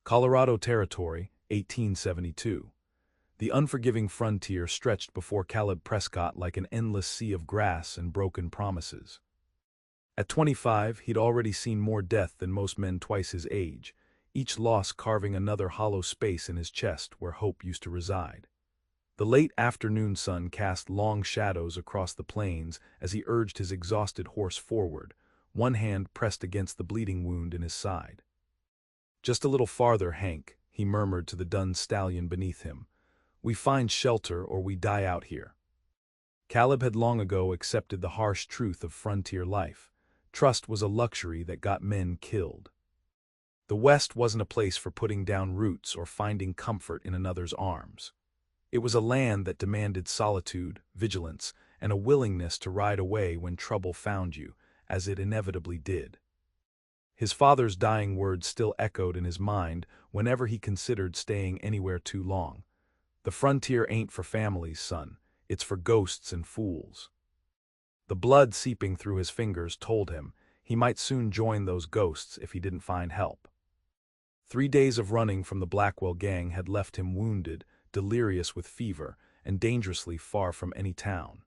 Colorado Territory, 1872. The unforgiving frontier stretched before Caleb Prescott like an endless sea of grass and broken promises. At 25, he'd already seen more death than most men twice his age, each loss carving another hollow space in his chest where hope used to reside. The late afternoon sun cast long shadows across the plains as he urged his exhausted horse forward, one hand pressed against the bleeding wound in his side. "Just a little farther, Hank," he murmured to the dun stallion beneath him. "We find shelter or we die out here." Caleb had long ago accepted the harsh truth of frontier life. Trust was a luxury that got men killed. The West wasn't a place for putting down roots or finding comfort in another's arms. It was a land that demanded solitude, vigilance, and a willingness to ride away when trouble found you, as it inevitably did. His father's dying words still echoed in his mind whenever he considered staying anywhere too long. "The frontier ain't for families, son. It's for ghosts and fools." The blood seeping through his fingers told him he might soon join those ghosts if he didn't find help. 3 days of running from the Blackwell gang had left him wounded, delirious with fever, and dangerously far from any town.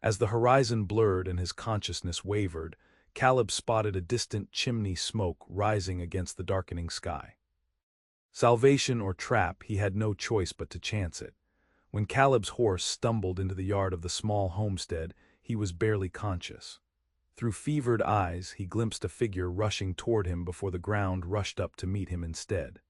As the horizon blurred and his consciousness wavered, Caleb spotted a distant chimney smoke rising against the darkening sky. Salvation or trap, he had no choice but to chance it. When Caleb's horse stumbled into the yard of the small homestead, he was barely conscious. Through fevered eyes, he glimpsed a figure rushing toward him before the ground rushed up to meet him instead.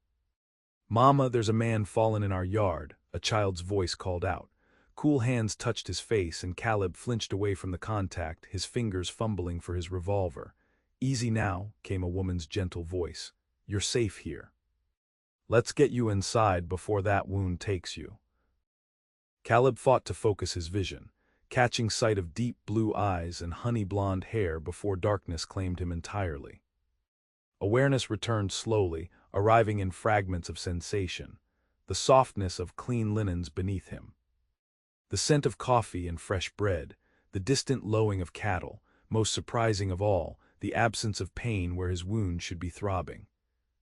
"Mama, there's a man fallen in our yard," a child's voice called out. Cool hands touched his face and Caleb flinched away from the contact, his fingers fumbling for his revolver. "Easy now," came a woman's gentle voice. "You're safe here. Let's get you inside before that wound takes you." Caleb fought to focus his vision, catching sight of deep blue eyes and honey-blonde hair before darkness claimed him entirely. Awareness returned slowly, arriving in fragments of sensation, the softness of clean linens beneath him, the scent of coffee and fresh bread, the distant lowing of cattle, most surprising of all, the absence of pain where his wound should be throbbing.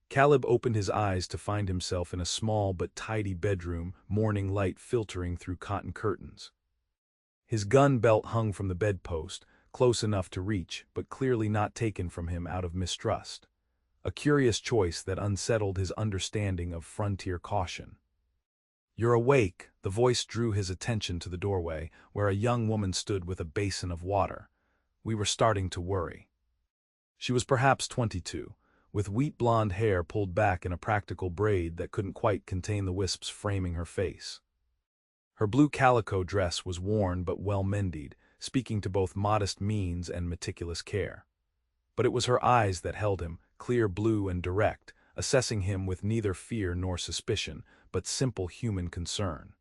Caleb opened his eyes to find himself in a small but tidy bedroom, morning light filtering through cotton curtains. His gun belt hung from the bedpost, close enough to reach, but clearly not taken from him out of mistrust. A curious choice that unsettled his understanding of frontier caution. "You're awake," the voice drew his attention to the doorway, where a young woman stood with a basin of water. "We were starting to worry." She was perhaps 22, with wheat blonde hair pulled back in a practical braid that couldn't quite contain the wisps framing her face. Her blue calico dress was worn but well mended, speaking to both modest means and meticulous care. But it was her eyes that held him, clear blue and direct, assessing him with neither fear nor suspicion, but simple human concern.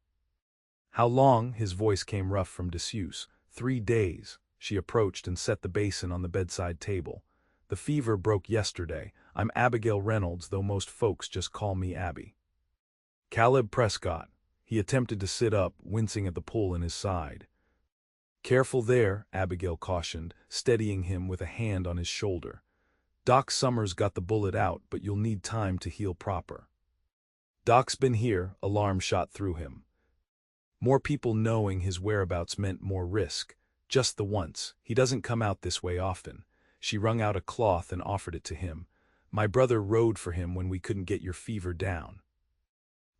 "How long?" His voice came rough from disuse. 3 days. She approached and set the basin on the bedside table. "The fever broke yesterday. I'm Abigail Reynolds, though most folks just call me Abby." Caleb Prescott. He attempted to sit up, wincing at the pull in his side. "Careful there," Abigail cautioned, steadying him with a hand on his shoulder. "Doc Summers got the bullet out, but you'll need time to heal proper." "Doc's been here," alarm shot through him. More people knowing his whereabouts meant more risk. "Just the once. He doesn't come out this way often." She wrung out a cloth and offered it to him. "My brother rode for him when we couldn't get your fever down."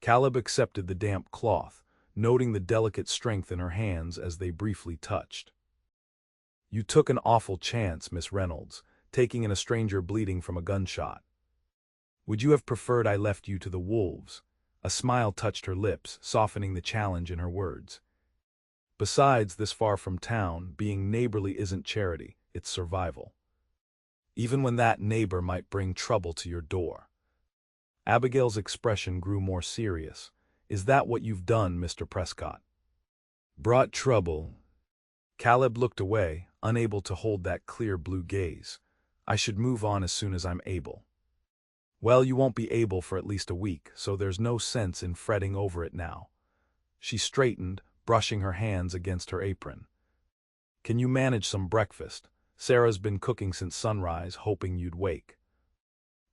Caleb accepted the damp cloth, noting the delicate strength in her hands as they briefly touched. "You took an awful chance, Miss Reynolds, taking in a stranger bleeding from a gunshot. Would you have preferred I left you to the wolves?" A smile touched her lips, softening the challenge in her words. "Besides, this far from town, being neighborly isn't charity, it's survival. Even when that neighbor might bring trouble to your door." Abigail's expression grew more serious. "Is that what you've done, Mr. Prescott?" "Brought trouble." Caleb looked away, unable to hold that clear blue gaze. "I should move on as soon as I'm able." "Well, you won't be able for at least a week, so there's no sense in fretting over it now." She straightened, brushing her hands against her apron. "Can you manage some breakfast? Sarah's been cooking since sunrise, hoping you'd wake."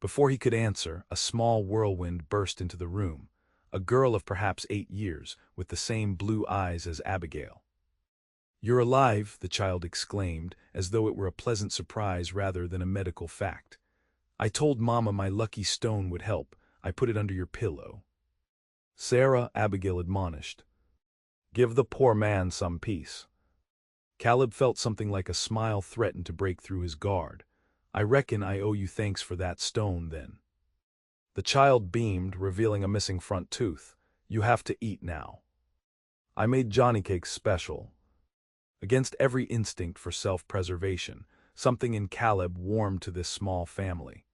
Before he could answer, a small whirlwind burst into the room, a girl of perhaps 8 years, with the same blue eyes as Abigail. "You're alive," the child exclaimed, as though it were a pleasant surprise rather than a medical fact. "I told Mama my lucky stone would help. I put it under your pillow." "Sarah," Abigail admonished, "give the poor man some peace." Caleb felt something like a smile threaten to break through his guard. "I reckon I owe you thanks for that stone, then." The child beamed, revealing a missing front tooth. "You have to eat now. I made Johnny cakes special." Against every instinct for self-preservation, something in Caleb warmed to this small family.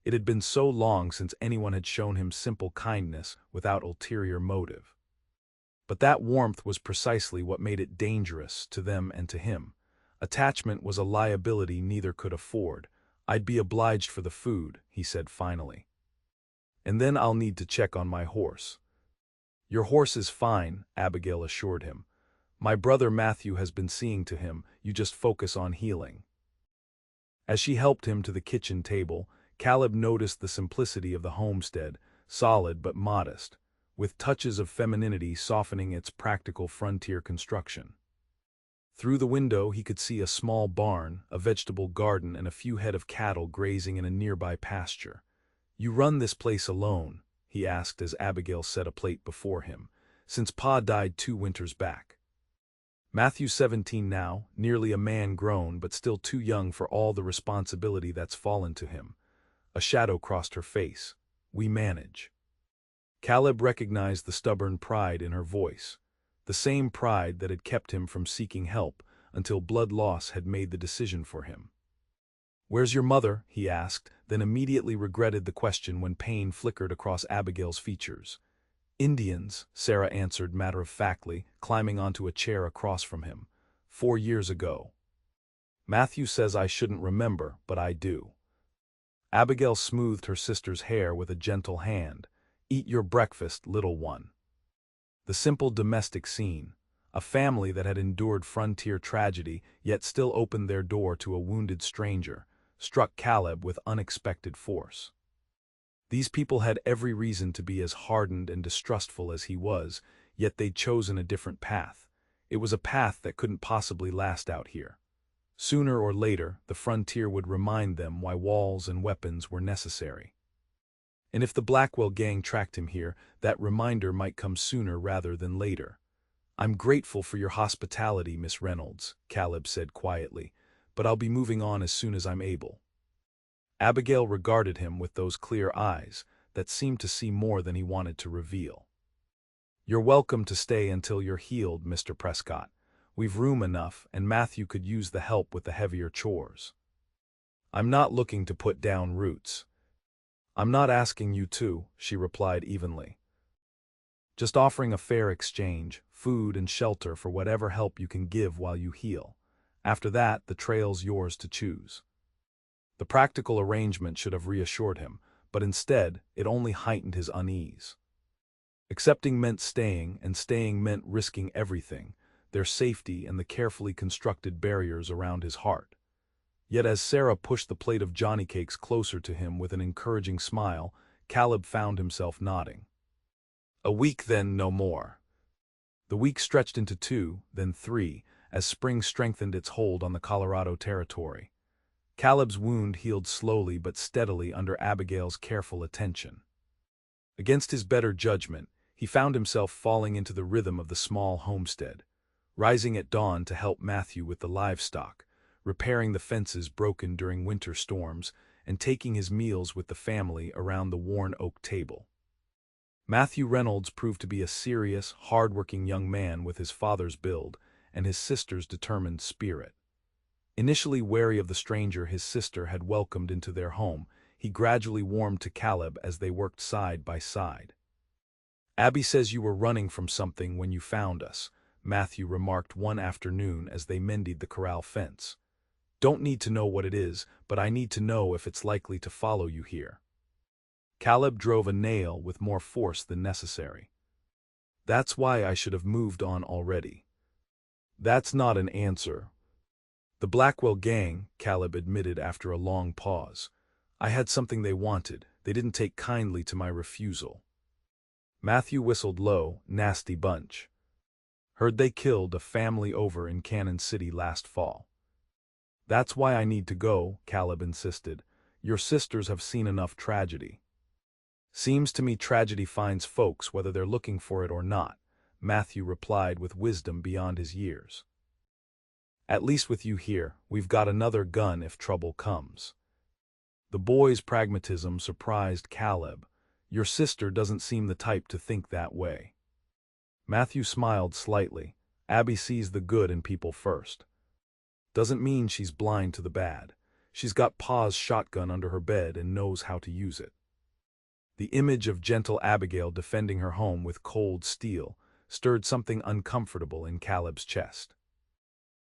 It had been so long since anyone had shown him simple kindness without ulterior motive. But that warmth was precisely what made it dangerous to them and to him. Attachment was a liability neither could afford. "I'd be obliged for the food," he said finally. "And then I'll need to check on my horse." "Your horse is fine," Abigail assured him. "My brother Matthew has been seeing to him. You just focus on healing." As she helped him to the kitchen table, Caleb noticed the simplicity of the homestead, solid but modest, with touches of femininity softening its practical frontier construction. Through the window he could see a small barn, a vegetable garden, and a few head of cattle grazing in a nearby pasture. "You run this place alone?" he asked as Abigail set a plate before him. "Since Pa died 2 winters back." Matthew's 17 now, nearly a man grown but still too young for all the responsibility that's fallen to him. A shadow crossed her face. "We manage." Caleb recognized the stubborn pride in her voice, the same pride that had kept him from seeking help until blood loss had made the decision for him. "Where's your mother?" he asked, then immediately regretted the question when pain flickered across Abigail's features. "Indians," Sarah answered matter-of-factly, climbing onto a chair across from him. 4 years ago. Matthew says I shouldn't remember, but I do." Abigail smoothed her sister's hair with a gentle hand. "Eat your breakfast, little one." The simple domestic scene, a family that had endured frontier tragedy yet still opened their door to a wounded stranger, struck Caleb with unexpected force. These people had every reason to be as hardened and distrustful as he was, yet they'd chosen a different path. It was a path that couldn't possibly last out here. Sooner or later, the frontier would remind them why walls and weapons were necessary. And if the Blackwell gang tracked him here, that reminder might come sooner rather than later. "I'm grateful for your hospitality, Miss Reynolds," Caleb said quietly, "but I'll be moving on as soon as I'm able." Abigail regarded him with those clear eyes that seemed to see more than he wanted to reveal. "You're welcome to stay until you're healed, Mr. Prescott. We've room enough, and Matthew could use the help with the heavier chores." "I'm not looking to put down roots." "I'm not asking you to," she replied evenly. "Just offering a fair exchange, food and shelter for whatever help you can give while you heal. After that, the trail's yours to choose." The practical arrangement should have reassured him, but instead, it only heightened his unease. Accepting meant staying, and staying meant risking everything, their safety and the carefully constructed barriers around his heart. Yet as Sarah pushed the plate of Johnny cakes closer to him with an encouraging smile, Caleb found himself nodding. A week then, no more. The week stretched into 2, then 3, as spring strengthened its hold on the Colorado territory. Caleb's wound healed slowly but steadily under Abigail's careful attention. Against his better judgment, he found himself falling into the rhythm of the small homestead, rising at dawn to help Matthew with the livestock, repairing the fences broken during winter storms, and taking his meals with the family around the worn oak table. Matthew Reynolds proved to be a serious, hard-working young man with his father's build and his sister's determined spirit. Initially wary of the stranger his sister had welcomed into their home, he gradually warmed to Caleb as they worked side by side. "Abby says you were running from something when you found us," Matthew remarked one afternoon as they mended the corral fence. "Don't need to know what it is, but I need to know if it's likely to follow you here." Caleb drove a nail with more force than necessary. "That's why I should have moved on already." "That's not an answer." "The Blackwell gang," Caleb admitted after a long pause. I had something they wanted. They didn't take kindly to my refusal. Matthew whistled low, nasty bunch. Heard they killed a family over in Cannon City last fall. That's why I need to go, Caleb insisted. Your sisters have seen enough tragedy. Seems to me tragedy finds folks whether they're looking for it or not, Matthew replied with wisdom beyond his years. At least with you here, we've got another gun if trouble comes. The boy's pragmatism surprised Caleb. Your sister doesn't seem the type to think that way. Matthew smiled slightly. Abby sees the good in people first. Doesn't mean she's blind to the bad. She's got Pa's shotgun under her bed and knows how to use it. The image of gentle Abigail defending her home with cold steel stirred something uncomfortable in Caleb's chest.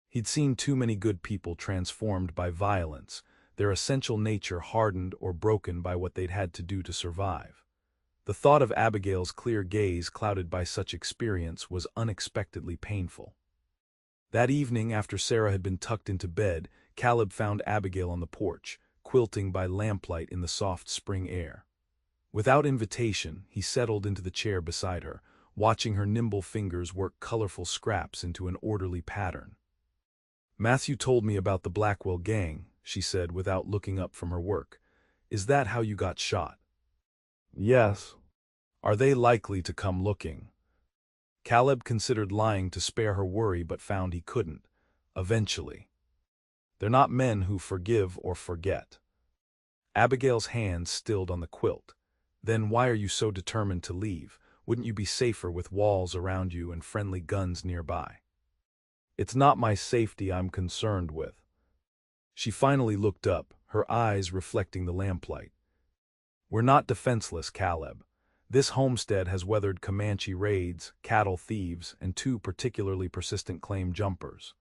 He'd seen too many good people transformed by violence, their essential nature hardened or broken by what they'd had to do to survive. The thought of Abigail's clear gaze clouded by such experience was unexpectedly painful. That evening, after Sarah had been tucked into bed, Caleb found Abigail on the porch, quilting by lamplight in the soft spring air. Without invitation, he settled into the chair beside her, watching her nimble fingers work colorful scraps into an orderly pattern. Matthew told me about the Blackwell gang, she said without looking up from her work. Is that how you got shot? Yes. Are they likely to come looking? Caleb considered lying to spare her worry but found he couldn't. Eventually. They're not men who forgive or forget. Abigail's hands stilled on the quilt. Then why are you so determined to leave? Wouldn't you be safer with walls around you and friendly guns nearby? It's not my safety I'm concerned with. She finally looked up, her eyes reflecting the lamplight. We're not defenseless, Caleb. This homestead has weathered Comanche raids, cattle thieves, and 2 particularly persistent claim jumpers.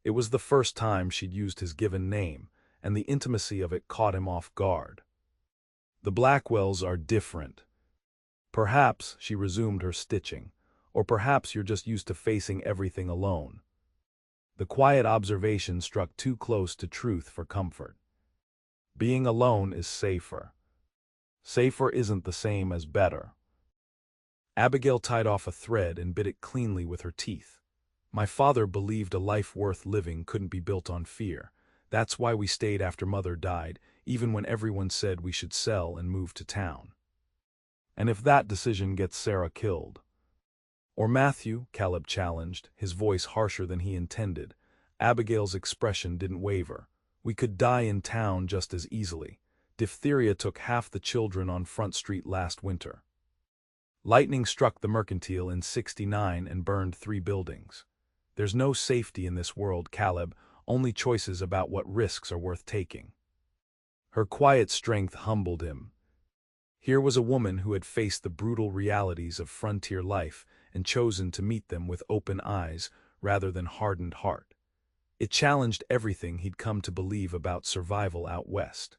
It was the first time she'd used his given name, and the intimacy of it caught him off guard. The Blackwells are different. Perhaps, she resumed her stitching, or perhaps you're just used to facing everything alone. The quiet observation struck too close to truth for comfort. Being alone is safer. Safer isn't the same as better. Abigail tied off a thread and bit it cleanly with her teeth. My father believed a life worth living couldn't be built on fear. That's why we stayed after Mother died, even when everyone said we should sell and move to town. And if that decision gets Sarah killed? Or Matthew, Caleb challenged, his voice harsher than he intended. Abigail's expression didn't waver. We could die in town just as easily. Diphtheria took half the children on Front Street last winter. Lightning struck the Mercantile in '69 and burned 3 buildings. There's no safety in this world, Caleb, only choices about what risks are worth taking. Her quiet strength humbled him. Here was a woman who had faced the brutal realities of frontier life and chosen to meet them with open eyes rather than hardened heart. It challenged everything he'd come to believe about survival out west.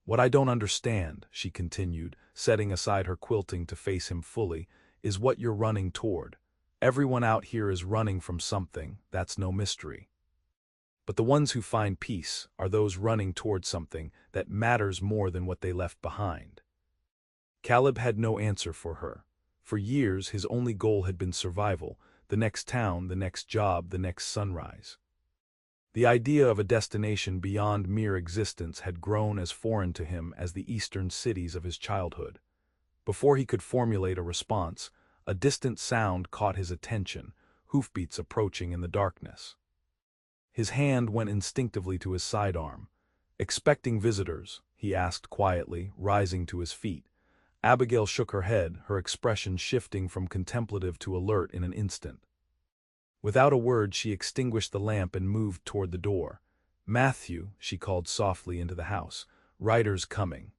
What I don't understand, she continued, setting aside her quilting to face him fully, is what you're running toward. Everyone out here is running from something, that's no mystery. But the ones who find peace are those running toward something that matters more than what they left behind. Caleb had no answer for her. For years, his only goal had been survival, the next town, the next job, the next sunrise. The idea of a destination beyond mere existence had grown as foreign to him as the eastern cities of his childhood. Before he could formulate a response, a distant sound caught his attention, hoofbeats approaching in the darkness. His hand went instinctively to his sidearm. Expecting visitors, he asked quietly, rising to his feet. Abigail shook her head, her expression shifting from contemplative to alert in an instant. Without a word, she extinguished the lamp and moved toward the door. Matthew, she called softly into the house, "Riders coming."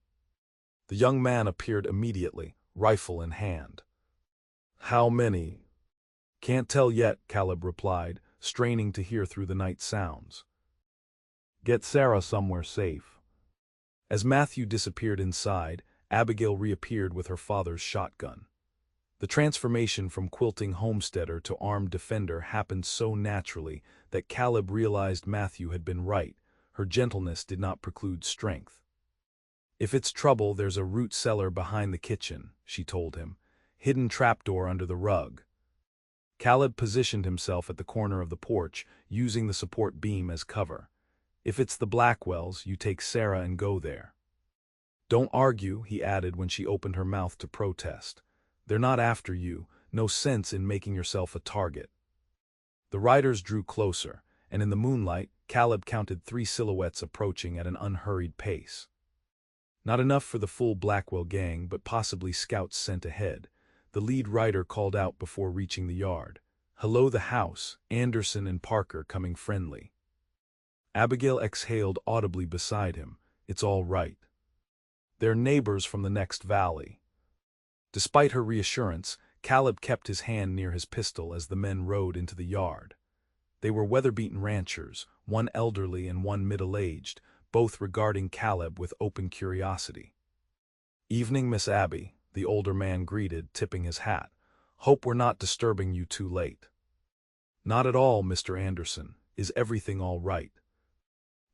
The young man appeared immediately, rifle in hand. "How many?" "Can't tell yet," Caleb replied, straining to hear through the night sounds. "Get Sarah somewhere safe." As Matthew disappeared inside, Abigail reappeared with her father's shotgun. The transformation from quilting homesteader to armed defender happened so naturally that Caleb realized Matthew had been right. Her gentleness did not preclude strength. If it's trouble, there's a root cellar behind the kitchen, she told him. Hidden trapdoor under the rug. Caleb positioned himself at the corner of the porch, using the support beam as cover. If it's the Blackwells, you take Sarah and go there. Don't argue, he added when she opened her mouth to protest. They're not after you, no sense in making yourself a target. The riders drew closer, and in the moonlight, Caleb counted 3 silhouettes approaching at an unhurried pace. Not enough for the full Blackwell gang, but possibly scouts sent ahead. The lead rider called out before reaching the yard. Hello, the house, Anderson and Parker coming friendly. Abigail exhaled audibly beside him. It's all right. They're neighbors from the next valley. Despite her reassurance, Caleb kept his hand near his pistol as the men rode into the yard. They were weather-beaten ranchers, one elderly and one middle-aged, both regarding Caleb with open curiosity. Evening, Miss Abby, the older man greeted, tipping his hat. Hope we're not disturbing you too late. Not at all, Mr. Anderson. Is everything all right?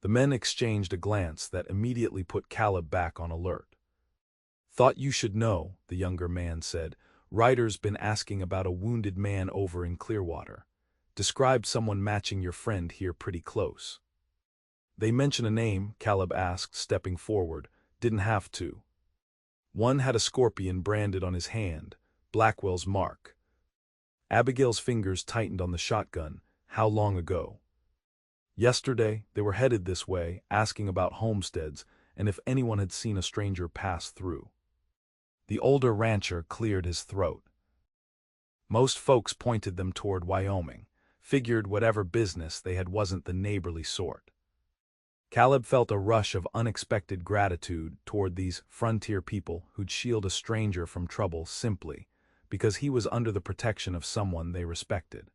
The men exchanged a glance that immediately put Caleb back on alert. Thought you should know, the younger man said. Ryder's been asking about a wounded man over in Clearwater. Described someone matching your friend here pretty close. They mention a name, Caleb asked, stepping forward. Didn't have to. One had a scorpion branded on his hand, Blackwell's mark. Abigail's fingers tightened on the shotgun. How long ago? Yesterday, they were headed this way, asking about homesteads and if anyone had seen a stranger pass through. The older rancher cleared his throat. Most folks pointed them toward Wyoming, figured whatever business they had wasn't the neighborly sort. Caleb felt a rush of unexpected gratitude toward these frontier people who'd shield a stranger from trouble simply because he was under the protection of someone they respected.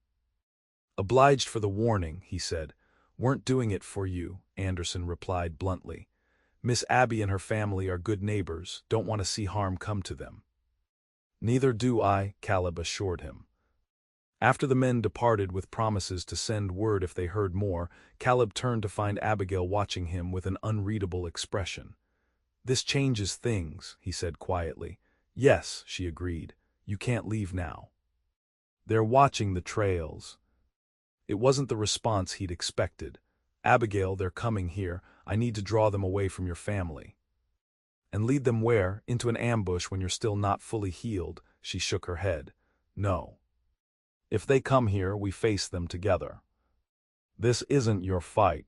Obliged for the warning, he said. Weren't doing it for you, Anderson replied bluntly. Miss Abby and her family are good neighbors, don't want to see harm come to them. Neither do I, Caleb assured him. After the men departed with promises to send word if they heard more, Caleb turned to find Abigail watching him with an unreadable expression. This changes things, he said quietly. Yes, she agreed. You can't leave now. They're watching the trails. It wasn't the response he'd expected. Abigail, they're coming here. I need to draw them away from your family. And lead them where? Into an ambush when you're still not fully healed, she shook her head. No. If they come here, we face them together. This isn't your fight.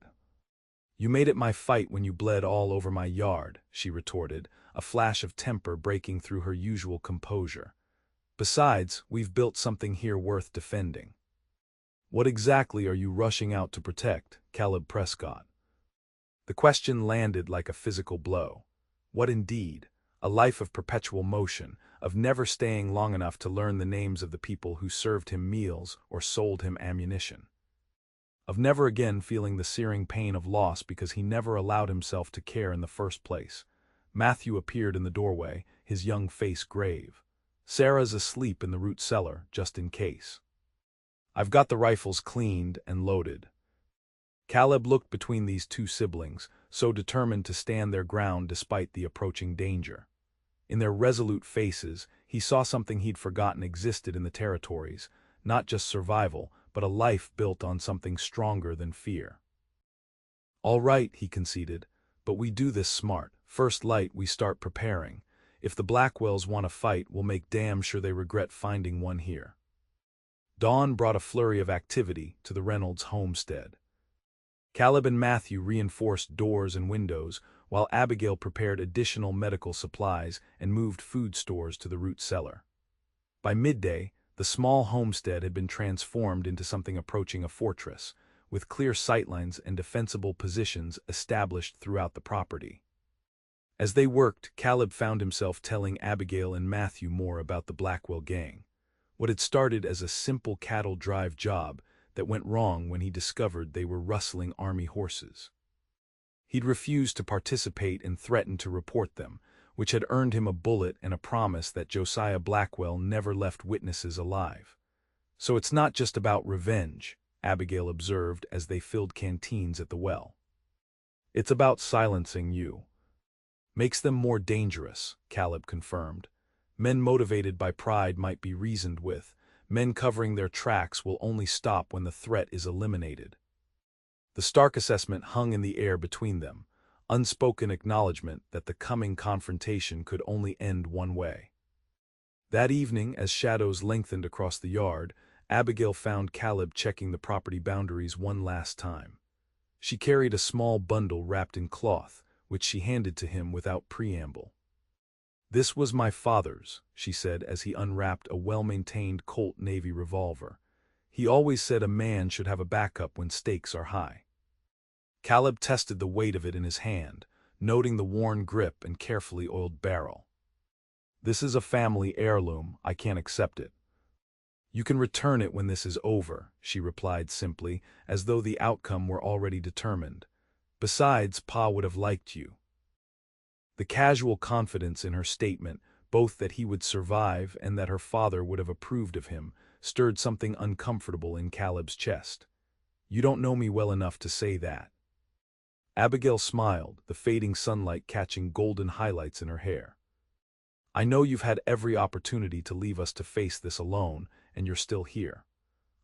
You made it my fight when you bled all over my yard, she retorted, a flash of temper breaking through her usual composure. Besides, we've built something here worth defending. What exactly are you rushing out to protect, Caleb Prescott? The question landed like a physical blow. What indeed? A life of perpetual motion, of never staying long enough to learn the names of the people who served him meals or sold him ammunition. Of never again feeling the searing pain of loss because he never allowed himself to care in the first place. Matthew appeared in the doorway, his young face grave. Sarah's asleep in the root cellar, just in case. I've got the rifles cleaned and loaded. Caleb looked between these two siblings, so determined to stand their ground despite the approaching danger. In their resolute faces, he saw something he'd forgotten existed in the territories, not just survival, but a life built on something stronger than fear. All right, he conceded, but we do this smart. First light, we start preparing. If the Blackwells want to fight, we'll make damn sure they regret finding one here. Dawn brought a flurry of activity to the Reynolds homestead. Caleb and Matthew reinforced doors and windows, while Abigail prepared additional medical supplies and moved food stores to the root cellar. By midday, the small homestead had been transformed into something approaching a fortress, with clear sightlines and defensible positions established throughout the property. As they worked, Caleb found himself telling Abigail and Matthew more about the Blackwell gang. What had started as a simple cattle drive job that went wrong when he discovered they were rustling army horses. He'd refused to participate and threatened to report them, which had earned him a bullet and a promise that Josiah Blackwell never left witnesses alive. So it's not just about revenge, Abigail observed as they filled canteens at the well. It's about silencing you. Makes them more dangerous, Caleb confirmed. Men motivated by pride might be reasoned with. Men covering their tracks will only stop when the threat is eliminated. The stark assessment hung in the air between them, unspoken acknowledgement that the coming confrontation could only end one way. That evening, as shadows lengthened across the yard, Abigail found Caleb checking the property boundaries one last time. She carried a small bundle wrapped in cloth, which she handed to him without preamble. "This was my father's," she said as he unwrapped a well-maintained Colt Navy revolver. "He always said a man should have a backup when stakes are high." Caleb tested the weight of it in his hand, noting the worn grip and carefully oiled barrel. "This is a family heirloom. I can't accept it." "You can return it when this is over," she replied simply, as though the outcome were already determined. "Besides, Pa would have liked you." The casual confidence in her statement, both that he would survive and that her father would have approved of him, stirred something uncomfortable in Caleb's chest. "You don't know me well enough to say that." Abigail smiled, the fading sunlight catching golden highlights in her hair. "I know you've had every opportunity to leave us to face this alone, and you're still here.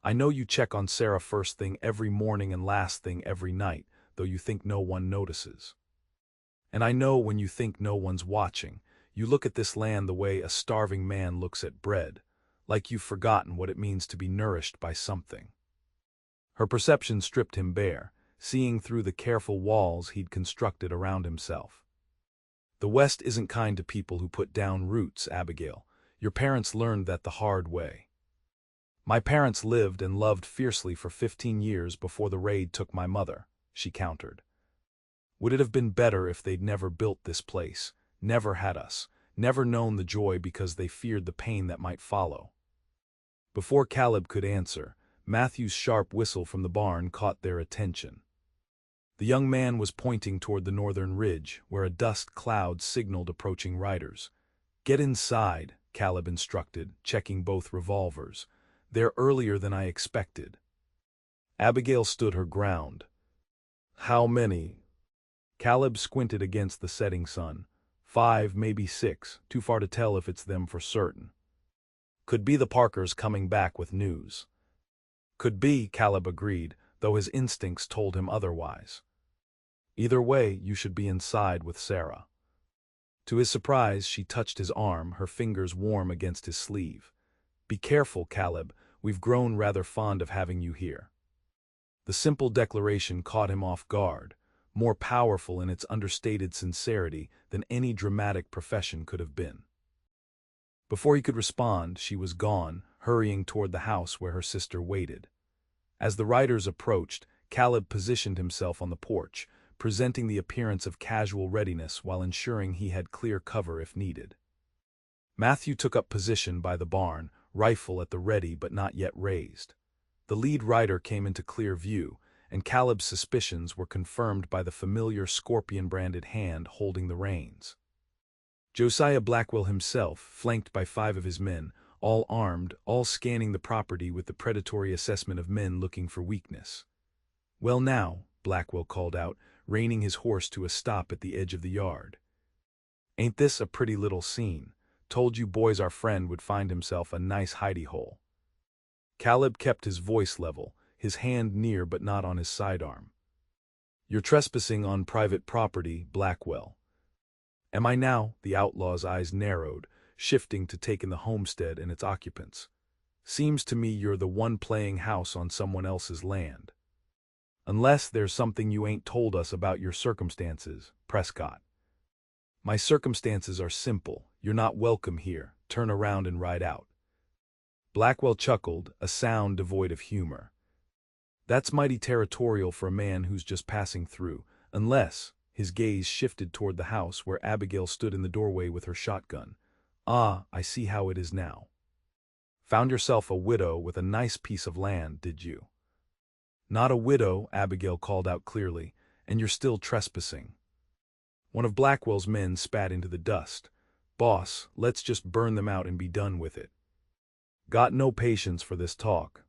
I know you check on Sarah first thing every morning and last thing every night, though you think no one notices. And I know when you think no one's watching, you look at this land the way a starving man looks at bread, like you've forgotten what it means to be nourished by something." Her perception stripped him bare, seeing through the careful walls he'd constructed around himself. "The West isn't kind to people who put down roots, Abigail. Your parents learned that the hard way." "My parents lived and loved fiercely for 15 years before the raid took my mother," she countered. "Would it have been better if they'd never built this place, never had us, never known the joy because they feared the pain that might follow?" Before Caleb could answer, Matthew's sharp whistle from the barn caught their attention. The young man was pointing toward the northern ridge, where a dust cloud signaled approaching riders. "Get inside," Caleb instructed, checking both revolvers. "They're earlier than I expected." Abigail stood her ground. "How many?" Caleb squinted against the setting sun. 5, maybe 6, too far to tell if it's them for certain. "Could be the Parkers coming back with news." "Could be," Caleb agreed, though his instincts told him otherwise. "Either way, you should be inside with Sarah." To his surprise, she touched his arm, her fingers warm against his sleeve. "Be careful, Caleb, we've grown rather fond of having you here." The simple declaration caught him off guard, more powerful in its understated sincerity than any dramatic profession could have been. Before he could respond, she was gone, hurrying toward the house where her sister waited. As the riders approached, Caleb positioned himself on the porch, presenting the appearance of casual readiness while ensuring he had clear cover if needed. Matthew took up position by the barn, rifle at the ready but not yet raised. The lead rider came into clear view, and Caleb's suspicions were confirmed by the familiar scorpion-branded hand holding the reins. Josiah Blackwell himself, flanked by 5 of his men, all armed, all scanning the property with the predatory assessment of men looking for weakness. "Well now," Blackwell called out, reining his horse to a stop at the edge of the yard. "Ain't this a pretty little scene? Told you boys our friend would find himself a nice hidey-hole." Caleb kept his voice level, his hand near but not on his sidearm. "You're trespassing on private property, Blackwell." "Am I now?" The outlaw's eyes narrowed, shifting to take in the homestead and its occupants. "Seems to me you're the one playing house on someone else's land. Unless there's something you ain't told us about your circumstances, Prescott." "My circumstances are simple. You're not welcome here. Turn around and ride out." Blackwell chuckled, a sound devoid of humor. "That's mighty territorial for a man who's just passing through, unless—" His gaze shifted toward the house where Abigail stood in the doorway with her shotgun. "Ah, I see how it is now. Found yourself a widow with a nice piece of land, did you?" "Not a widow," Abigail called out clearly, "and you're still trespassing." One of Blackwell's men spat into the dust. "Boss, let's just burn them out and be done with it. Got no patience for this talk."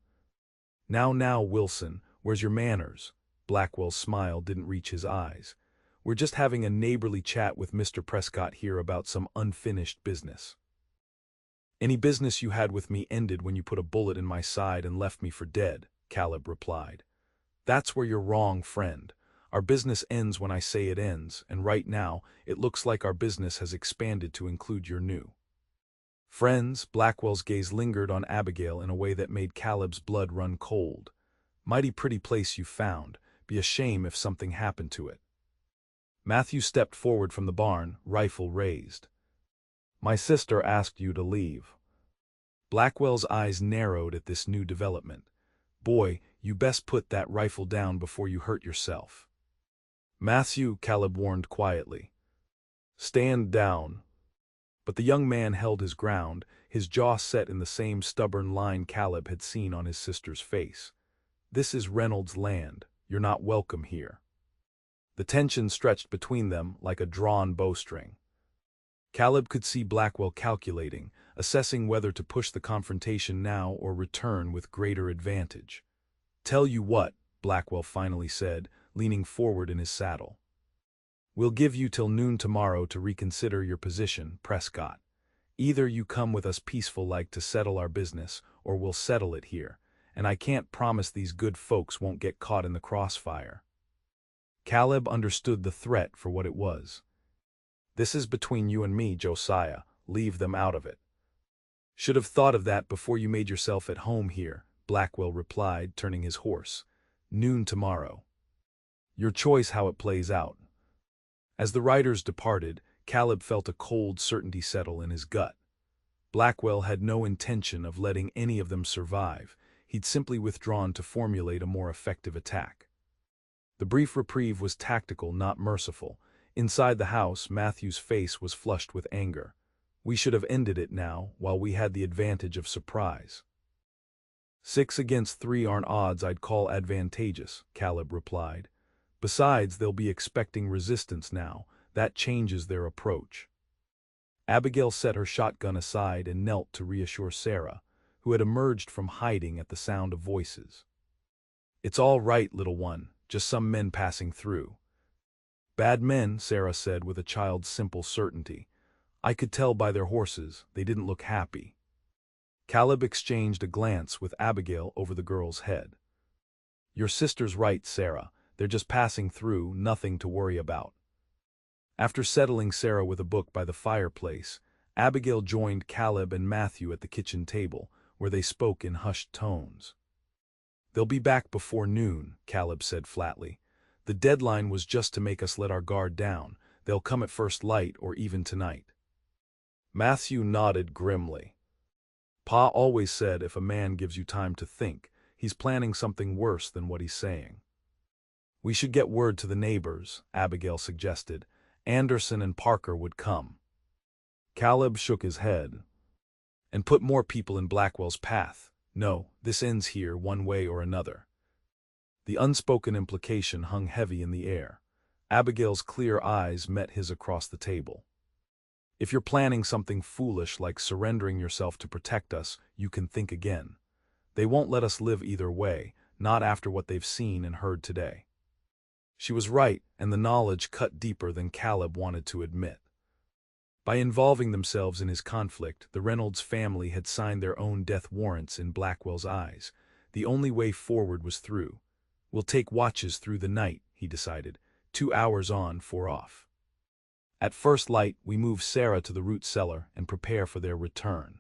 Now, Wilson, where's your manners?" Blackwell's smile didn't reach his eyes. We're just having a neighborly chat with Mr. Prescott here about some unfinished business. Any business you had with me ended when you put a bullet in my side and left me for dead, Caleb replied. That's where you're wrong, friend. Our business ends when I say it ends, and right now, it looks like our business has expanded to include your new friends. Blackwell's gaze lingered on Abigail in a way that made Caleb's blood run cold. Mighty pretty place you found. Be a shame if something happened to it. Matthew stepped forward from the barn, rifle raised. My sister asked you to leave. Blackwell's eyes narrowed at this new development. Boy, you best put that rifle down before you hurt yourself. Matthew, Caleb warned quietly. Stand down. But the young man held his ground, his jaw set in the same stubborn line Caleb had seen on his sister's face. This is Reynolds' land. You're not welcome here. The tension stretched between them like a drawn bowstring. Caleb could see Blackwell calculating, assessing whether to push the confrontation now or return with greater advantage. Tell you what, Blackwell finally said, leaning forward in his saddle. We'll give you till noon tomorrow to reconsider your position, Prescott. Either you come with us peaceful-like to settle our business, or we'll settle it here, and I can't promise these good folks won't get caught in the crossfire. Caleb understood the threat for what it was. This is between you and me, Josiah. Leave them out of it. Should have thought of that before you made yourself at home here, Blackwell replied, turning his horse. Noon tomorrow. Your choice how it plays out. As the riders departed, Caleb felt a cold certainty settle in his gut. Blackwell had no intention of letting any of them survive. He'd simply withdrawn to formulate a more effective attack. The brief reprieve was tactical, not merciful. Inside the house, Matthew's face was flushed with anger. We should have ended it now, while we had the advantage of surprise. 6 against 3 aren't odds I'd call advantageous, Caleb replied. Besides, they'll be expecting resistance now. That changes their approach. Abigail set her shotgun aside and knelt to reassure Sarah, who had emerged from hiding at the sound of voices. It's all right, little one, just some men passing through. Bad men, Sarah said with a child's simple certainty. I could tell by their horses, they didn't look happy. Caleb exchanged a glance with Abigail over the girl's head. Your sister's right, Sarah. They're just passing through, nothing to worry about. After settling Sarah with a book by the fireplace, Abigail joined Caleb and Matthew at the kitchen table, where they spoke in hushed tones. They'll be back before noon, Caleb said flatly. The deadline was just to make us let our guard down. They'll come at first light or even tonight. Matthew nodded grimly. Pa always said if a man gives you time to think, he's planning something worse than what he's saying. We should get word to the neighbors, Abigail suggested. Anderson and Parker would come. Caleb shook his head. And put more people in Blackwell's path. No, this ends here one way or another. The unspoken implication hung heavy in the air. Abigail's clear eyes met his across the table. If you're planning something foolish like surrendering yourself to protect us, you can think again. They won't let us live either way, not after what they've seen and heard today. She was right, and the knowledge cut deeper than Caleb wanted to admit. By involving themselves in his conflict, the Reynolds family had signed their own death warrants in Blackwell's eyes. The only way forward was through. We'll take watches through the night, he decided. 2 hours on, 4 off. At first light, we move Sarah to the root cellar and prepare for their return.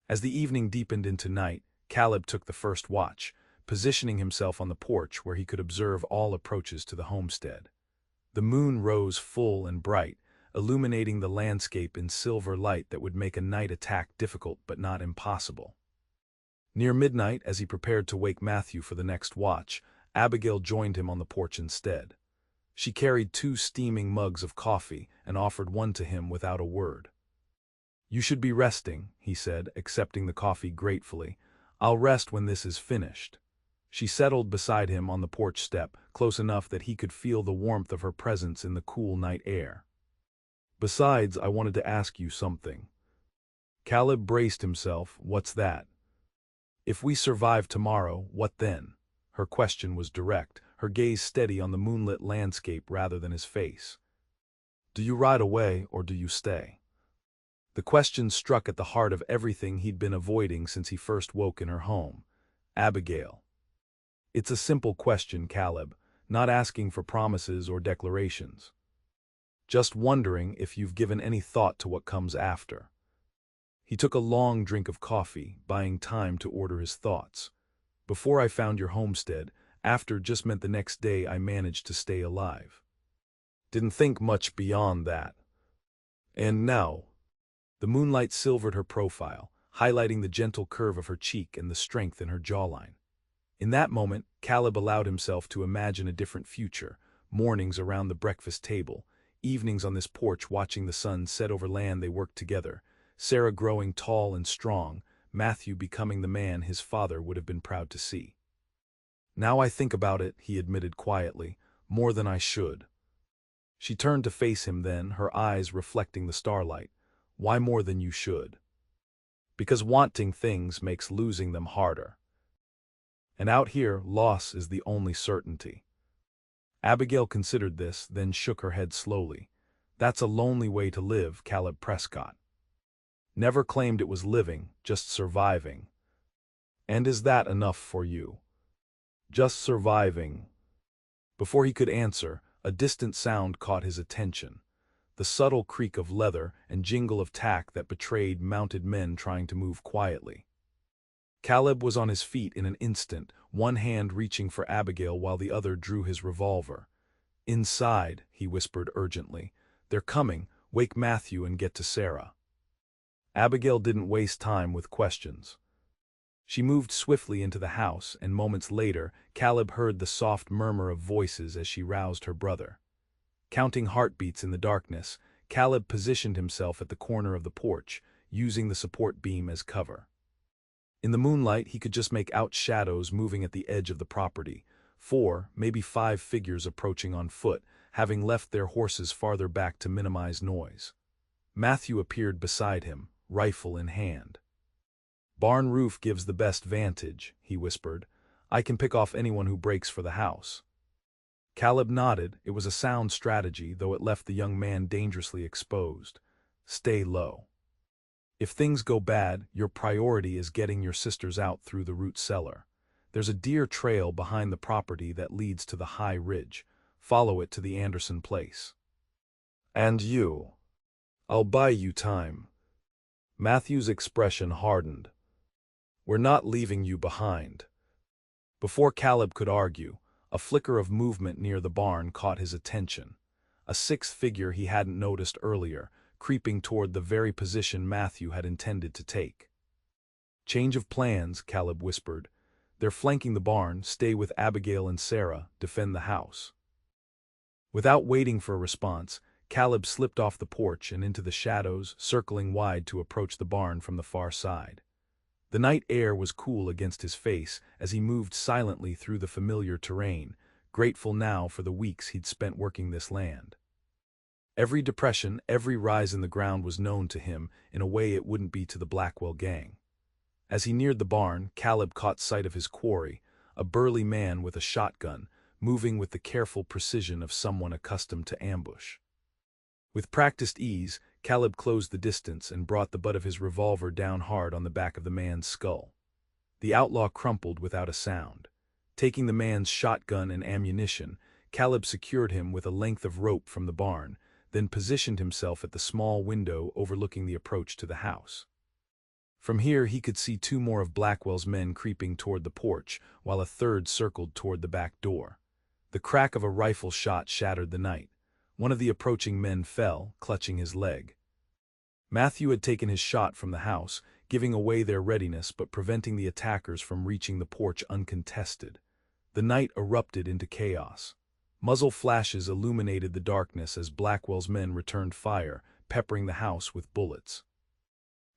As the evening deepened into night, Caleb took the first watch, positioning himself on the porch where he could observe all approaches to the homestead. The moon rose full and bright, illuminating the landscape in silver light that would make a night attack difficult but not impossible. Near midnight, as he prepared to wake Matthew for the next watch, Abigail joined him on the porch instead. She carried 2 steaming mugs of coffee and offered one to him without a word. You should be resting, he said, accepting the coffee gratefully. I'll rest when this is finished. She settled beside him on the porch step, close enough that he could feel the warmth of her presence in the cool night air. Besides, I wanted to ask you something. Caleb braced himself. What's that? If we survive tomorrow, what then? Her question was direct, her gaze steady on the moonlit landscape rather than his face. "Do you ride away or do you stay?" The question struck at the heart of everything he'd been avoiding since he first woke in her home. Abigail. It's a simple question, Caleb, not asking for promises or declarations. Just wondering if you've given any thought to what comes after. He took a long drink of coffee, buying time to order his thoughts. Before I found your homestead, after just meant the next day I managed to stay alive. Didn't think much beyond that. And now, the moonlight silvered her profile, highlighting the gentle curve of her cheek and the strength in her jawline. In that moment, Caleb allowed himself to imagine a different future, mornings around the breakfast table, evenings on this porch watching the sun set over land they worked together, Sarah growing tall and strong, Matthew becoming the man his father would have been proud to see. "Now I think about it," he admitted quietly, "more than I should." She turned to face him then, her eyes reflecting the starlight. "Why more than you should?" "Because wanting things makes losing them harder. And out here, loss is the only certainty." Abigail considered this, then shook her head slowly. "That's a lonely way to live, Caleb Prescott. Never claimed it was living, just surviving. And is that enough for you? Just surviving?" Before he could answer, a distant sound caught his attention. The subtle creak of leather and jingle of tack that betrayed mounted men trying to move quietly. Caleb was on his feet in an instant, one hand reaching for Abigail while the other drew his revolver. "Inside," he whispered urgently. "They're coming. Wake Matthew and get to Sarah." Abigail didn't waste time with questions. She moved swiftly into the house, and moments later, Caleb heard the soft murmur of voices as she roused her brother. Counting heartbeats in the darkness, Caleb positioned himself at the corner of the porch, using the support beam as cover. In the moonlight, he could just make out shadows moving at the edge of the property, 4, maybe 5 figures approaching on foot, having left their horses farther back to minimize noise. Matthew appeared beside him, rifle in hand. "Barn roof gives the best vantage," he whispered. "I can pick off anyone who breaks for the house." Caleb nodded. It was a sound strategy, though it left the young man dangerously exposed. "Stay low. If things go bad, your priority is getting your sisters out through the root cellar. There's a deer trail behind the property that leads to the high ridge. Follow it to the Anderson place. And you. I'll buy you time." Matthew's expression hardened. "We're not leaving you behind." Before Caleb could argue, a flicker of movement near the barn caught his attention. A 6th figure he hadn't noticed earlier, creeping toward the very position Matthew had intended to take. "Change of plans," Caleb whispered. "They're flanking the barn. Stay with Abigail and Sarah. Defend the house." Without waiting for a response, Caleb slipped off the porch and into the shadows, circling wide to approach the barn from the far side. The night air was cool against his face as he moved silently through the familiar terrain, grateful now for the weeks he'd spent working this land. Every depression, every rise in the ground was known to him in a way it wouldn't be to the Blackwell gang. As he neared the barn, Caleb caught sight of his quarry, a burly man with a shotgun, moving with the careful precision of someone accustomed to ambush. With practiced ease, Caleb closed the distance and brought the butt of his revolver down hard on the back of the man's skull. The outlaw crumpled without a sound. Taking the man's shotgun and ammunition, Caleb secured him with a length of rope from the barn, then positioned himself at the small window overlooking the approach to the house. From here he could see 2 more of Blackwell's men creeping toward the porch, while a third circled toward the back door. The crack of a rifle shot shattered the night. One of the approaching men fell, clutching his leg. Matthew had taken his shot from the house, giving away their readiness but preventing the attackers from reaching the porch uncontested. The night erupted into chaos. Muzzle flashes illuminated the darkness as Blackwell's men returned fire, peppering the house with bullets.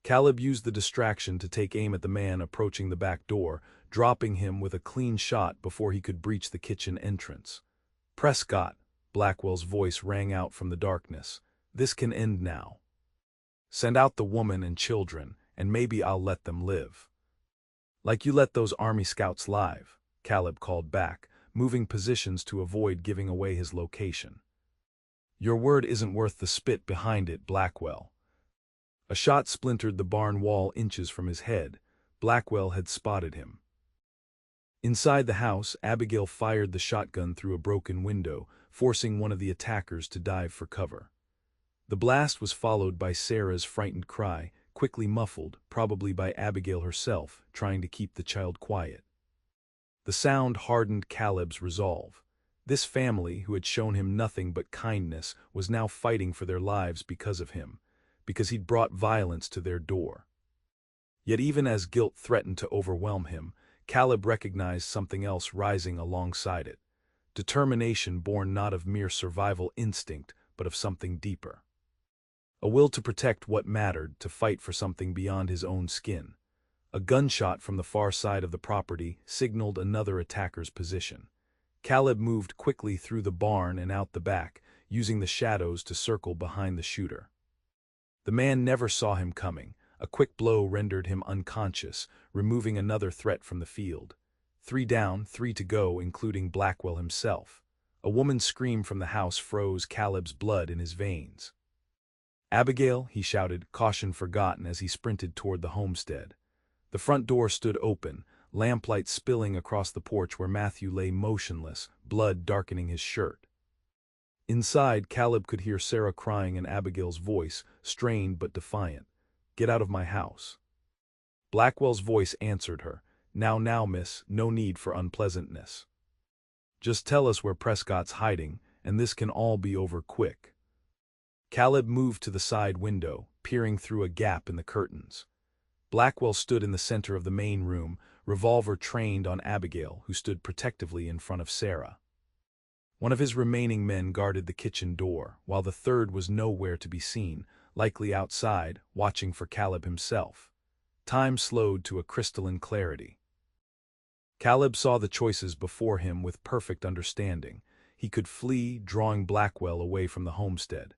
Caleb used the distraction to take aim at the man approaching the back door, dropping him with a clean shot before he could breach the kitchen entrance. "Prescott," Blackwell's voice rang out from the darkness. "This can end now. Send out the woman and children, and maybe I'll let them live." "Like you let those army scouts live," Caleb called back, moving positions to avoid giving away his location. "Your word isn't worth the spit behind it, Blackwell." A shot splintered the barn wall inches from his head. Blackwell had spotted him. Inside the house, Abigail fired the shotgun through a broken window, forcing one of the attackers to dive for cover. The blast was followed by Sarah's frightened cry, quickly muffled, probably by Abigail herself, trying to keep the child quiet. The sound hardened Caleb's resolve. This family, who had shown him nothing but kindness, was now fighting for their lives because of him, because he'd brought violence to their door. Yet even as guilt threatened to overwhelm him, Caleb recognized something else rising alongside it. Determination born not of mere survival instinct, but of something deeper. A will to protect what mattered, to fight for something beyond his own skin. A gunshot from the far side of the property signaled another attacker's position. Caleb moved quickly through the barn and out the back, using the shadows to circle behind the shooter. The man never saw him coming. A quick blow rendered him unconscious, removing another threat from the field. 3 down, 3 to go, including Blackwell himself. A woman's scream from the house froze Caleb's blood in his veins. "Abigail," he shouted, caution forgotten as he sprinted toward the homestead. The front door stood open, lamplight spilling across the porch where Matthew lay motionless, blood darkening his shirt. Inside, Caleb could hear Sarah crying in Abigail's voice, strained but defiant. "Get out of my house." Blackwell's voice answered her. Now, miss, no need for unpleasantness. Just tell us where Prescott's hiding, and this can all be over quick." Caleb moved to the side window, peering through a gap in the curtains. Blackwell stood in the center of the main room, revolver trained on Abigail, who stood protectively in front of Sarah. One of his remaining men guarded the kitchen door, while the third was nowhere to be seen, likely outside, watching for Caleb himself. Time slowed to a crystalline clarity. Caleb saw the choices before him with perfect understanding. He could flee, drawing Blackwell away from the homestead.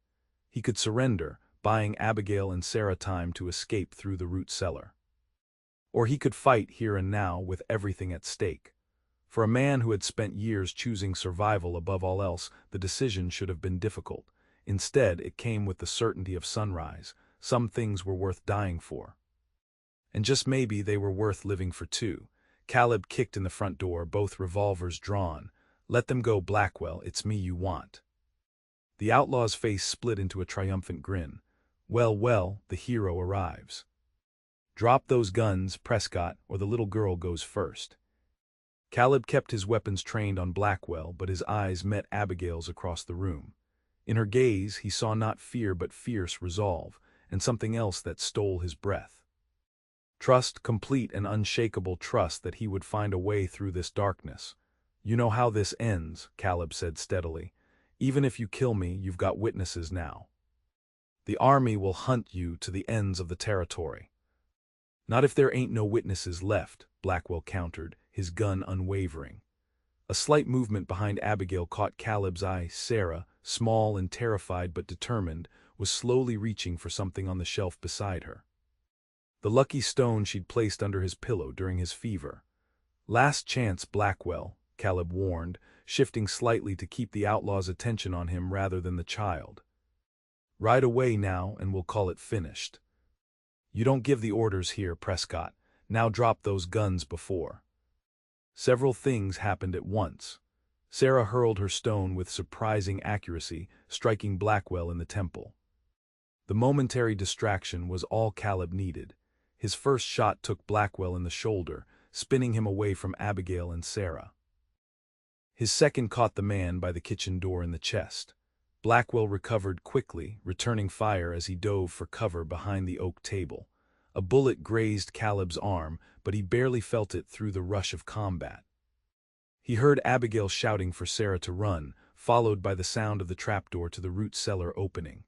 He could surrender, buying Abigail and Sarah time to escape through the root cellar. Or he could fight here and now with everything at stake. For a man who had spent years choosing survival above all else, the decision should have been difficult. Instead, it came with the certainty of sunrise. Some things were worth dying for. And just maybe they were worth living for too. Caleb kicked in the front door, both revolvers drawn. "Let them go, Blackwell, it's me you want." The outlaw's face split into a triumphant grin. Well, the hero arrives. "Drop those guns, Prescott, or the little girl goes first." Caleb kept his weapons trained on Blackwell, but his eyes met Abigail's across the room. In her gaze, he saw not fear but fierce resolve, and something else that stole his breath. Trust, complete and unshakable trust that he would find a way through this darkness. "You know how this ends," Caleb said steadily. "Even if you kill me, you've got witnesses now. The army will hunt you to the ends of the territory." "Not if there ain't no witnesses left," Blackwell countered, his gun unwavering. A slight movement behind Abigail caught Caleb's eye. Sarah, small and terrified but determined, was slowly reaching for something on the shelf beside her. The lucky stone she'd placed under his pillow during his fever. "Last chance, Blackwell," Caleb warned, shifting slightly to keep the outlaw's attention on him rather than the child. "Ride away now, and we'll call it finished. You don't give the orders here, Prescott. Now drop those guns before." Several things happened at once. Sarah hurled her stone with surprising accuracy, striking Blackwell in the temple. The momentary distraction was all Caleb needed. His first shot took Blackwell in the shoulder, spinning him away from Abigail and Sarah. His second caught the man by the kitchen door in the chest. Blackwell recovered quickly, returning fire as he dove for cover behind the oak table. A bullet grazed Caleb's arm, but he barely felt it through the rush of combat. He heard Abigail shouting for Sarah to run, followed by the sound of the trapdoor to the root cellar opening.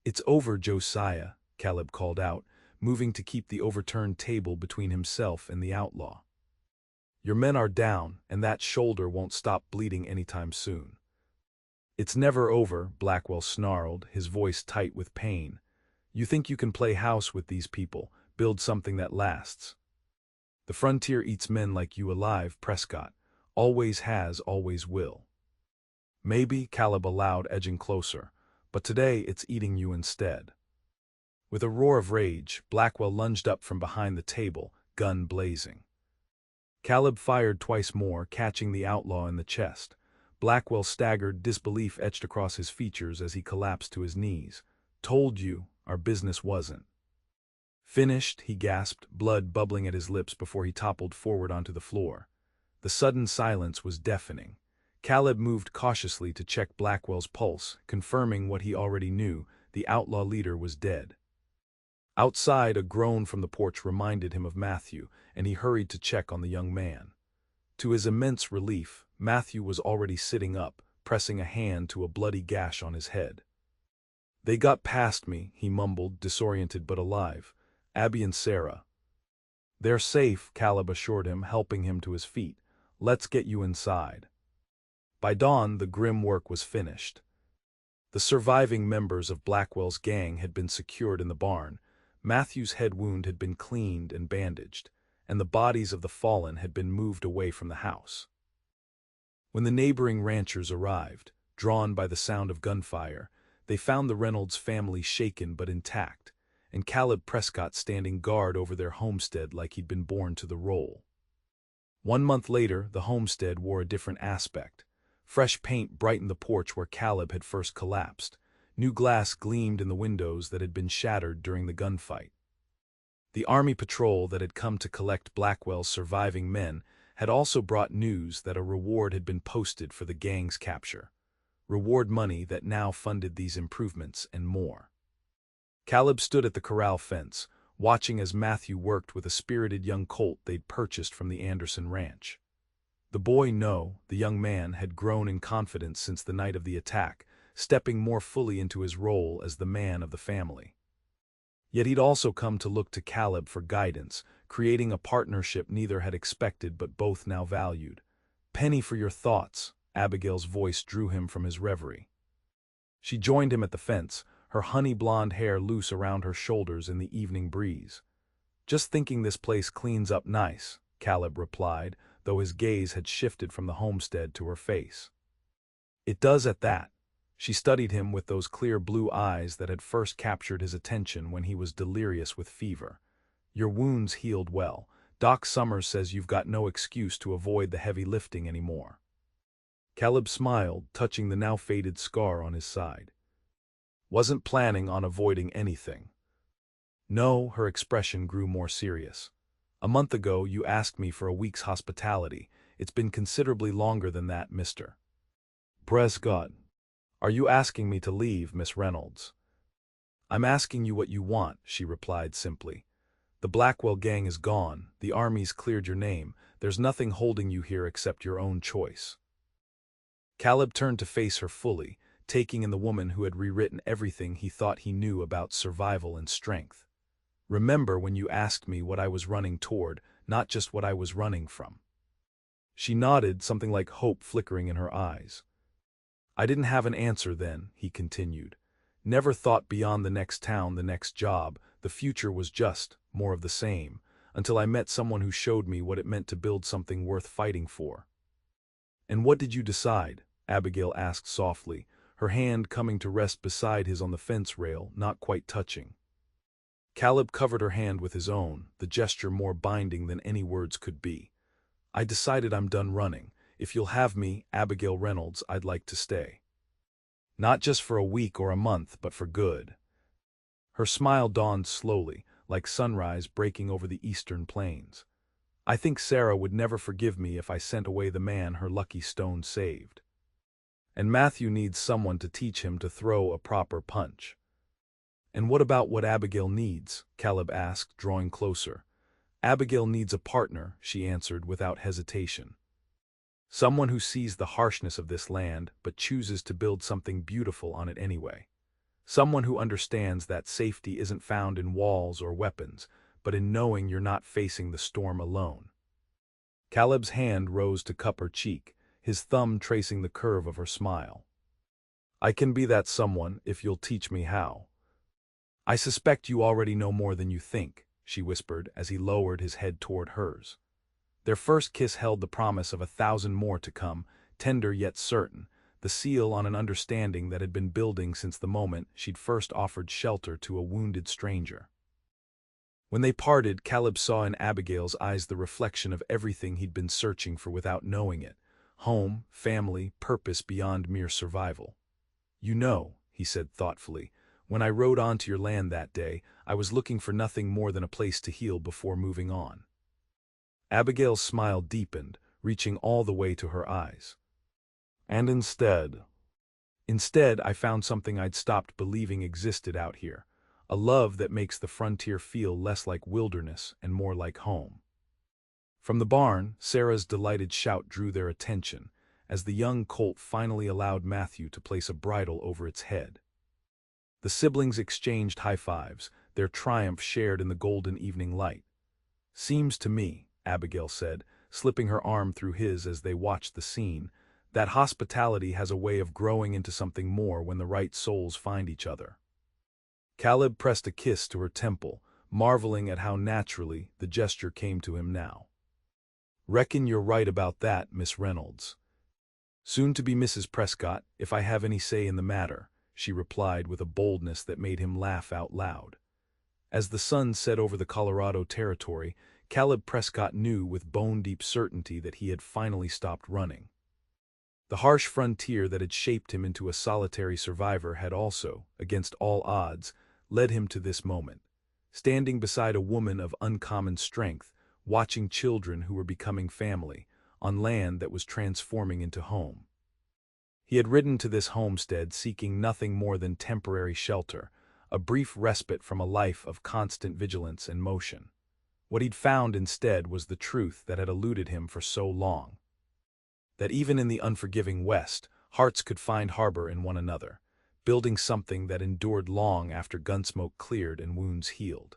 "It's over, Josiah," Caleb called out, moving to keep the overturned table between himself and the outlaw. "Your men are down, and that shoulder won't stop bleeding anytime soon." "It's never over," Blackwell snarled, his voice tight with pain. "You think you can play house with these people, build something that lasts? The frontier eats men like you alive, Prescott. Always has, always will. Maybe, Caleb allowed, edging closer, but today it's eating you instead. With a roar of rage, Blackwell lunged up from behind the table, gun blazing. Caleb fired twice more, catching the outlaw in the chest. Blackwell staggered, disbelief etched across his features as he collapsed to his knees. "Told you, our business wasn't." "Finished," he gasped, blood bubbling at his lips before he toppled forward onto the floor. The sudden silence was deafening. Caleb moved cautiously to check Blackwell's pulse, confirming what he already knew: the outlaw leader was dead. Outside, a groan from the porch reminded him of Matthew, and he hurried to check on the young man. To his immense relief, Matthew was already sitting up, pressing a hand to a bloody gash on his head. "They got past me," he mumbled, disoriented but alive. "Abby and Sarah." "They're safe," Caleb assured him, helping him to his feet. "Let's get you inside." By dawn, the grim work was finished. The surviving members of Blackwell's gang had been secured in the barn. Matthew's head wound had been cleaned and bandaged, and the bodies of the fallen had been moved away from the house. When the neighboring ranchers arrived, drawn by the sound of gunfire, they found the Reynolds family shaken but intact, and Caleb Prescott standing guard over their homestead like he'd been born to the role. 1 month later, the homestead wore a different aspect. Fresh paint brightened the porch where Caleb had first collapsed. New glass gleamed in the windows that had been shattered during the gunfight. The army patrol that had come to collect Blackwell's surviving men had also brought news that a reward had been posted for the gang's capture. Reward money that now funded these improvements and more. Caleb stood at the corral fence, watching as Matthew worked with a spirited young colt they'd purchased from the Anderson ranch. The boy, the young man, had grown in confidence since the night of the attack, stepping more fully into his role as the man of the family. Yet he'd also come to look to Caleb for guidance, creating a partnership neither had expected but both now valued. "Penny for your thoughts," Abigail's voice drew him from his reverie. She joined him at the fence, her honey blonde hair loose around her shoulders in the evening breeze. "Just thinking this place cleans up nice," Caleb replied, though his gaze had shifted from the homestead to her face. "It does at that." She studied him with those clear blue eyes that had first captured his attention when he was delirious with fever. "Your wounds healed well. Doc Summers says you've got no excuse to avoid the heavy lifting anymore." Caleb smiled, touching the now faded scar on his side. "Wasn't planning on avoiding anything." "No," her expression grew more serious. "A month ago you asked me for a week's hospitality. It's been considerably longer than that, Mr. Prescott. Are you asking me to leave, Miss Reynolds?" "I'm asking you what you want," she replied simply. "The Blackwell gang is gone, the army's cleared your name, there's nothing holding you here except your own choice." Caleb turned to face her fully, taking in the woman who had rewritten everything he thought he knew about survival and strength. "Remember when you asked me what I was running toward, not just what I was running from." She nodded, something like hope flickering in her eyes. "I didn't have an answer then," he continued. "Never thought beyond the next town, the next job. The future was just more of the same, until I met someone who showed me what it meant to build something worth fighting for." "And what did you decide?" Abigail asked softly, her hand coming to rest beside his on the fence rail, not quite touching. Caleb covered her hand with his own, the gesture more binding than any words could be. "I decided I'm done running. If you'll have me, Abigail Reynolds, I'd like to stay. Not just for a week or a month, but for good." Her smile dawned slowly, like sunrise breaking over the eastern plains. "I think Sarah would never forgive me if I sent away the man her lucky stone saved. And Matthew needs someone to teach him to throw a proper punch." "And what about what Abigail needs?" Caleb asked, drawing closer. "Abigail needs a partner," she answered without hesitation. "Someone who sees the harshness of this land but chooses to build something beautiful on it anyway. Someone who understands that safety isn't found in walls or weapons, but in knowing you're not facing the storm alone." Caleb's hand rose to cup her cheek, his thumb tracing the curve of her smile. "I can be that someone if you'll teach me how." "I suspect you already know more than you think," she whispered as he lowered his head toward hers. Their first kiss held the promise of 1,000 more to come, tender yet certain, the seal on an understanding that had been building since the moment she'd first offered shelter to a wounded stranger. When they parted, Caleb saw in Abigail's eyes the reflection of everything he'd been searching for without knowing it: home, family, purpose beyond mere survival. "You know," he said thoughtfully, "when I rode onto your land that day, I was looking for nothing more than a place to heal before moving on." Abigail's smile deepened, reaching all the way to her eyes. "And instead, I found something I'd stopped believing existed out here. A love that makes the frontier feel less like wilderness and more like home." From the barn, Sarah's delighted shout drew their attention, as the young colt finally allowed Matthew to place a bridle over its head. The siblings exchanged high-fives, their triumph shared in the golden evening light. "Seems to me," Abigail said, slipping her arm through his as they watched the scene, "that hospitality has a way of growing into something more when the right souls find each other." Caleb pressed a kiss to her temple, marveling at how naturally the gesture came to him now. "Reckon you're right about that, Miss Reynolds. Soon to be Mrs. Prescott, if I have any say in the matter," she replied with a boldness that made him laugh out loud. As the sun set over the Colorado Territory, Caleb Prescott knew with bone-deep certainty that he had finally stopped running. The harsh frontier that had shaped him into a solitary survivor had also, against all odds, led him to this moment, standing beside a woman of uncommon strength, watching children who were becoming family, on land that was transforming into home. He had ridden to this homestead seeking nothing more than temporary shelter, a brief respite from a life of constant vigilance and motion. What he'd found instead was the truth that had eluded him for so long: that even in the unforgiving West, hearts could find harbor in one another, building something that endured long after gunsmoke cleared and wounds healed.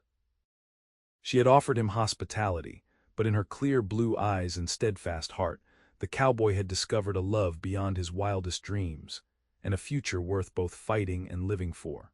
She had offered him hospitality, but in her clear blue eyes and steadfast heart, the cowboy had discovered a love beyond his wildest dreams, and a future worth both fighting and living for.